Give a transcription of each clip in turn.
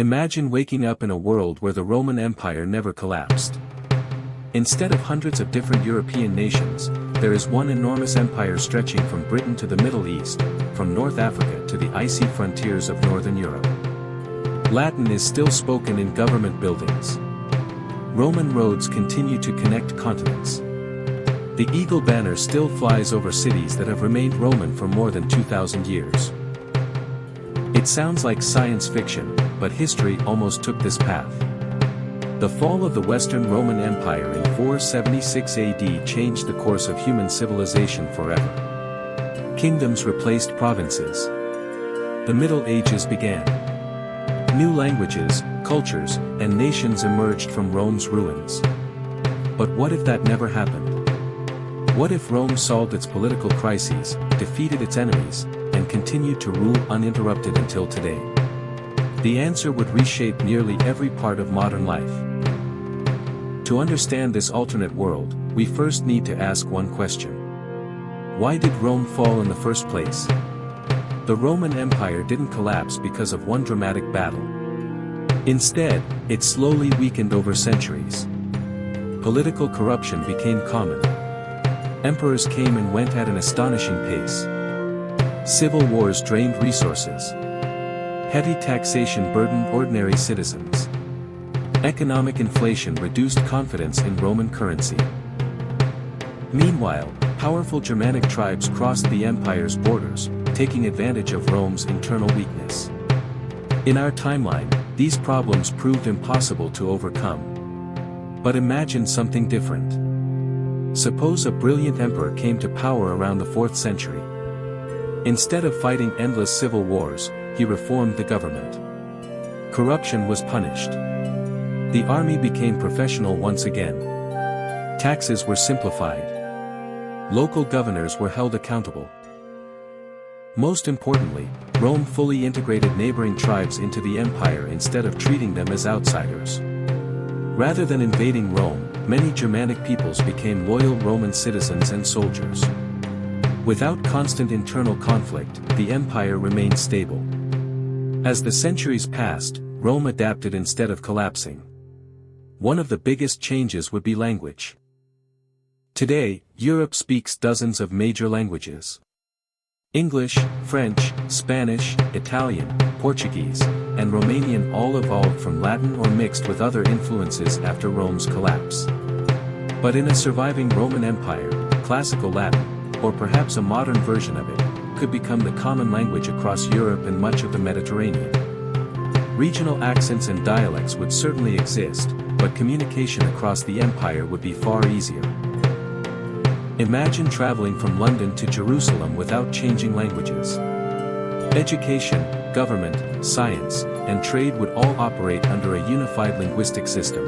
Imagine waking up in a world where the Roman Empire never collapsed. Instead of hundreds of different European nations, there is one enormous empire stretching from Britain to the Middle East, from North Africa to the icy frontiers of Northern Europe. Latin is still spoken in government buildings. Roman roads continue to connect continents. The eagle banner still flies over cities that have remained Roman for more than 2,000 years. It sounds like science fiction, but history almost took this path. The fall of the Western Roman Empire in 476 AD changed the course of human civilization forever. Kingdoms replaced provinces. The Middle Ages began. New languages, cultures, and nations emerged from Rome's ruins. But what if that never happened? What if Rome solved its political crises, defeated its enemies, and continued to rule uninterrupted until today? The answer would reshape nearly every part of modern life. To understand this alternate world, we first need to ask one question. Why did Rome fall in the first place? The Roman Empire didn't collapse because of one dramatic battle. Instead, it slowly weakened over centuries. Political corruption became common. Emperors came and went at an astonishing pace. Civil wars drained resources. Heavy taxation burdened ordinary citizens. Economic inflation reduced confidence in Roman currency. Meanwhile, powerful Germanic tribes crossed the empire's borders, taking advantage of Rome's internal weakness. In our timeline, these problems proved impossible to overcome. But imagine something different. Suppose a brilliant emperor came to power around the 4th century. Instead of fighting endless civil wars, he reformed the government. Corruption was punished. The army became professional once again. Taxes were simplified. Local governors were held accountable. Most importantly, Rome fully integrated neighboring tribes into the empire instead of treating them as outsiders. Rather than invading Rome, many Germanic peoples became loyal Roman citizens and soldiers. Without constant internal conflict, the empire remained stable. As the centuries passed, Rome adapted instead of collapsing. One of the biggest changes would be language. Today, Europe speaks dozens of major languages. English, French, Spanish, Italian, Portuguese, and Romanian all evolved from Latin or mixed with other influences after Rome's collapse. But in a surviving Roman Empire, Classical Latin, or perhaps a modern version of it, could become the common language across Europe and much of the Mediterranean. Regional accents and dialects would certainly exist, but communication across the empire would be far easier. Imagine traveling from London to Jerusalem without changing languages. Education, government, science, and trade would all operate under a unified linguistic system.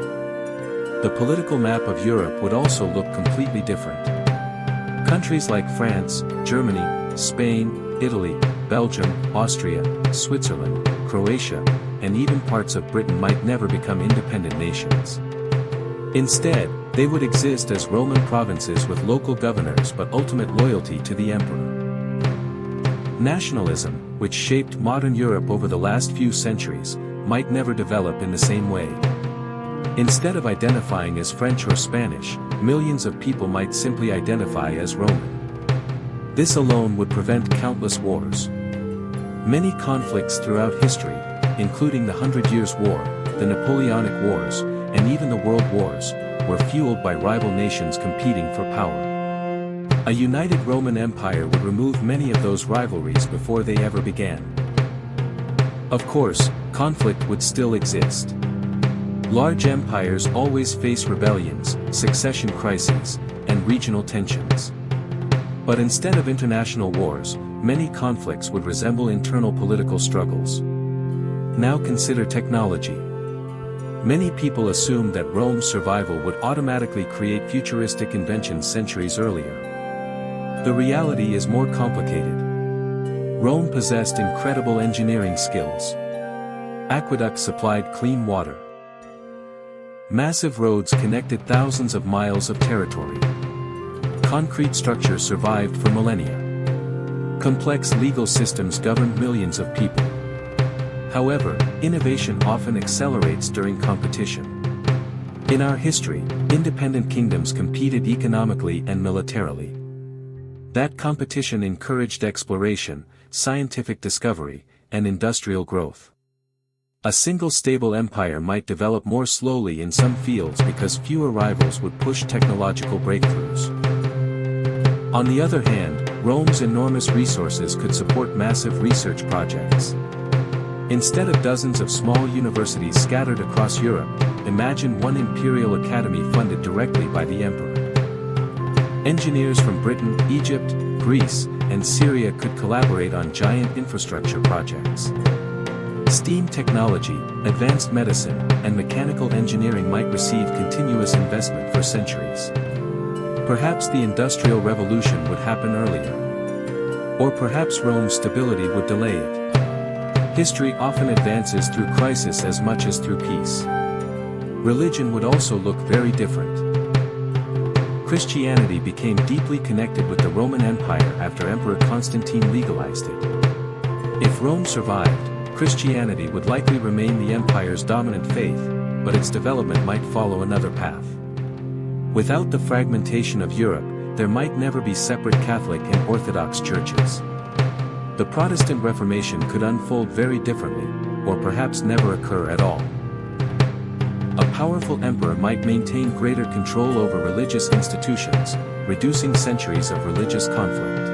The political map of Europe would also look completely different. Countries like France, Germany, Spain, Italy, Belgium, Austria, Switzerland, Croatia, and even parts of Britain might never become independent nations. Instead, they would exist as Roman provinces with local governors but ultimate loyalty to the emperor. Nationalism, which shaped modern Europe over the last few centuries, might never develop in the same way. Instead of identifying as French or Spanish, millions of people might simply identify as Roman. This alone would prevent countless wars. Many conflicts throughout history, including the 100 Years' War, the Napoleonic Wars, and even the World Wars, were fueled by rival nations competing for power. A united Roman Empire would remove many of those rivalries before they ever began. Of course, conflict would still exist. Large empires always face rebellions, succession crises, and regional tensions. But instead of international wars, many conflicts would resemble internal political struggles. Now consider technology. Many people assumed that Rome's survival would automatically create futuristic inventions centuries earlier. The reality is more complicated. Rome possessed incredible engineering skills. Aqueducts supplied clean water. Massive roads connected thousands of miles of territory. Concrete structures survived for millennia. Complex legal systems governed millions of people. However, innovation often accelerates during competition. In our history, independent kingdoms competed economically and militarily. That competition encouraged exploration, scientific discovery, and industrial growth. A single stable empire might develop more slowly in some fields because fewer rivals would push technological breakthroughs. On the other hand, Rome's enormous resources could support massive research projects. Instead of dozens of small universities scattered across Europe, imagine one imperial academy funded directly by the emperor. Engineers from Britain, Egypt, Greece, and Syria could collaborate on giant infrastructure projects. Steam technology, advanced medicine, and mechanical engineering might receive continuous investment for centuries. Perhaps the Industrial Revolution would happen earlier. Or perhaps Rome's stability would delay it. History often advances through crisis as much as through peace. Religion would also look very different. Christianity became deeply connected with the Roman Empire after Emperor Constantine legalized it. If Rome survived, Christianity would likely remain the empire's dominant faith, but its development might follow another path. Without the fragmentation of Europe, there might never be separate Catholic and Orthodox churches. The Protestant Reformation could unfold very differently, or perhaps never occur at all. A powerful emperor might maintain greater control over religious institutions, reducing centuries of religious conflict.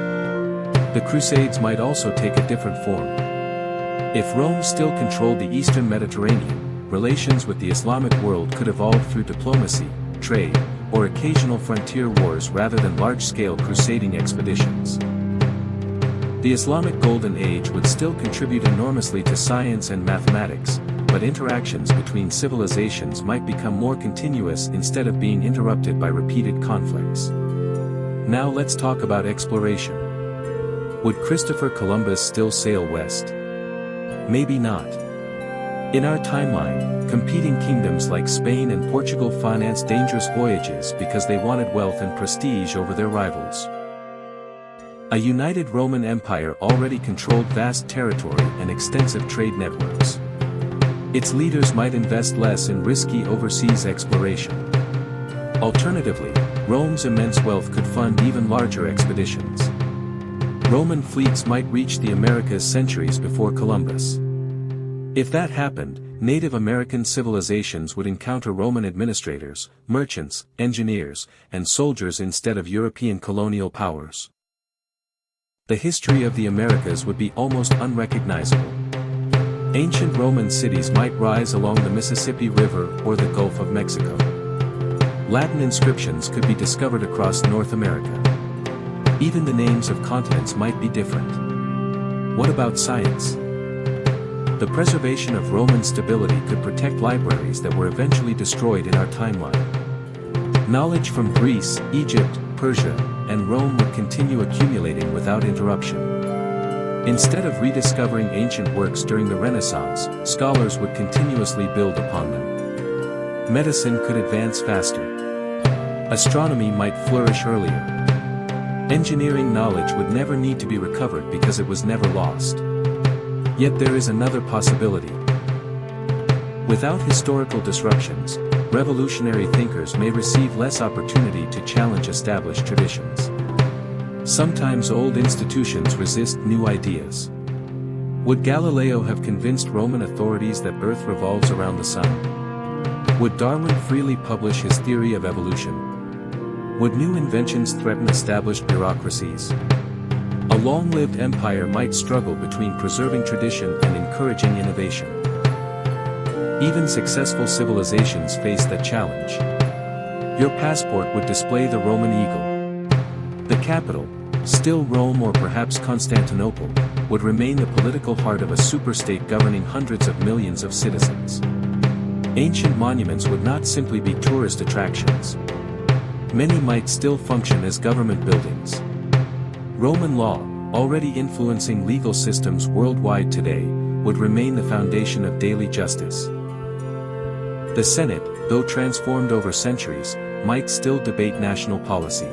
The Crusades might also take a different form. If Rome still controlled the eastern Mediterranean, relations with the Islamic world could evolve through diplomacy, trade, or occasional frontier wars rather than large-scale crusading expeditions. The Islamic Golden Age would still contribute enormously to science and mathematics, but interactions between civilizations might become more continuous instead of being interrupted by repeated conflicts. Now let's talk about exploration. Would Christopher Columbus still sail west? Maybe not. In our timeline, competing kingdoms like Spain and Portugal financed dangerous voyages because they wanted wealth and prestige over their rivals. A united Roman Empire already controlled vast territory and extensive trade networks. Its leaders might invest less in risky overseas exploration. Alternatively, Rome's immense wealth could fund even larger expeditions. Roman fleets might reach the Americas centuries before Columbus. If that happened, Native American civilizations would encounter Roman administrators, merchants, engineers, and soldiers instead of European colonial powers. The history of the Americas would be almost unrecognizable. Ancient Roman cities might rise along the Mississippi River or the Gulf of Mexico. Latin inscriptions could be discovered across North America. Even the names of continents might be different. What about science? The preservation of Roman stability could protect libraries that were eventually destroyed in our timeline. Knowledge from Greece, Egypt, Persia, and Rome would continue accumulating without interruption. Instead of rediscovering ancient works during the Renaissance, scholars would continuously build upon them. Medicine could advance faster. Astronomy might flourish earlier. Engineering knowledge would never need to be recovered because it was never lost. Yet there is another possibility. Without historical disruptions, revolutionary thinkers may receive less opportunity to challenge established traditions. Sometimes old institutions resist new ideas. Would Galileo have convinced Roman authorities that Earth revolves around the Sun? Would Darwin freely publish his theory of evolution? Would new inventions threaten established bureaucracies? A long-lived empire might struggle between preserving tradition and encouraging innovation. Even successful civilizations face that challenge. Your passport would display the Roman eagle. The capital, still Rome or perhaps Constantinople, would remain the political heart of a superstate governing hundreds of millions of citizens. Ancient monuments would not simply be tourist attractions. Many might still function as government buildings. Roman law, already influencing legal systems worldwide today, would remain the foundation of daily justice. The Senate, though transformed over centuries, might still debate national policy.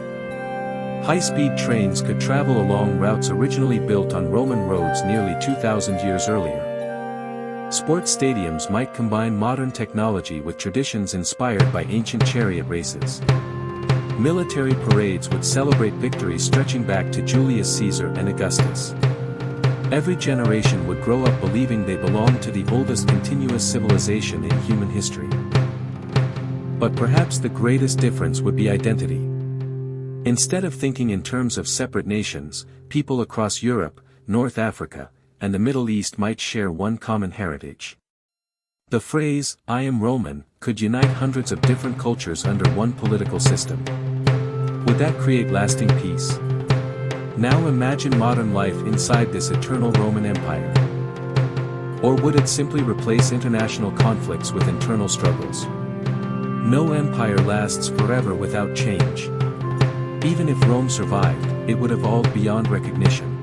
High-speed trains could travel along routes originally built on Roman roads nearly 2,000 years earlier. Sports stadiums might combine modern technology with traditions inspired by ancient chariot races. Military parades would celebrate victories stretching back to Julius Caesar and Augustus. Every generation would grow up believing they belonged to the oldest continuous civilization in human history. But perhaps the greatest difference would be identity. Instead of thinking in terms of separate nations, people across Europe, North Africa, and the Middle East might share one common heritage. The phrase, "I am Roman," could unite hundreds of different cultures under one political system. Would that create lasting peace? Now imagine modern life inside this eternal Roman Empire. Or would it simply replace international conflicts with internal struggles? No empire lasts forever without change. Even if Rome survived, it would evolve beyond recognition.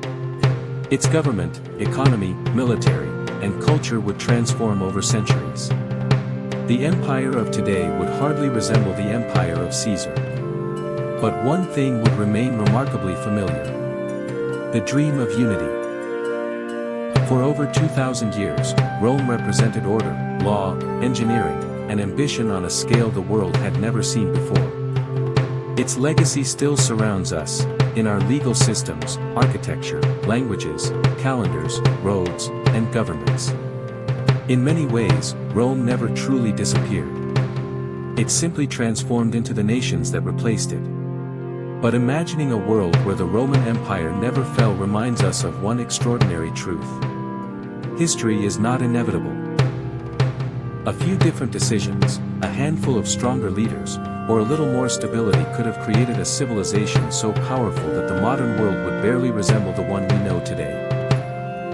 Its government, economy, military, and culture would transform over centuries. The empire of today would hardly resemble the empire of Caesar. But one thing would remain remarkably familiar: the dream of unity. For over 2,000 years, Rome represented order, law, engineering, and ambition on a scale the world had never seen before. Its legacy still surrounds us, in our legal systems, architecture, languages, calendars, roads, and governments. In many ways, Rome never truly disappeared. It simply transformed into the nations that replaced it. But imagining a world where the Roman Empire never fell reminds us of one extraordinary truth. History is not inevitable. A few different decisions, a handful of stronger leaders, or a little more stability could have created a civilization so powerful that the modern world would barely resemble the one we know today.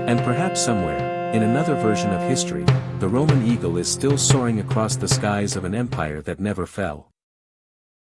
And perhaps somewhere, in another version of history, the Roman eagle is still soaring across the skies of an empire that never fell.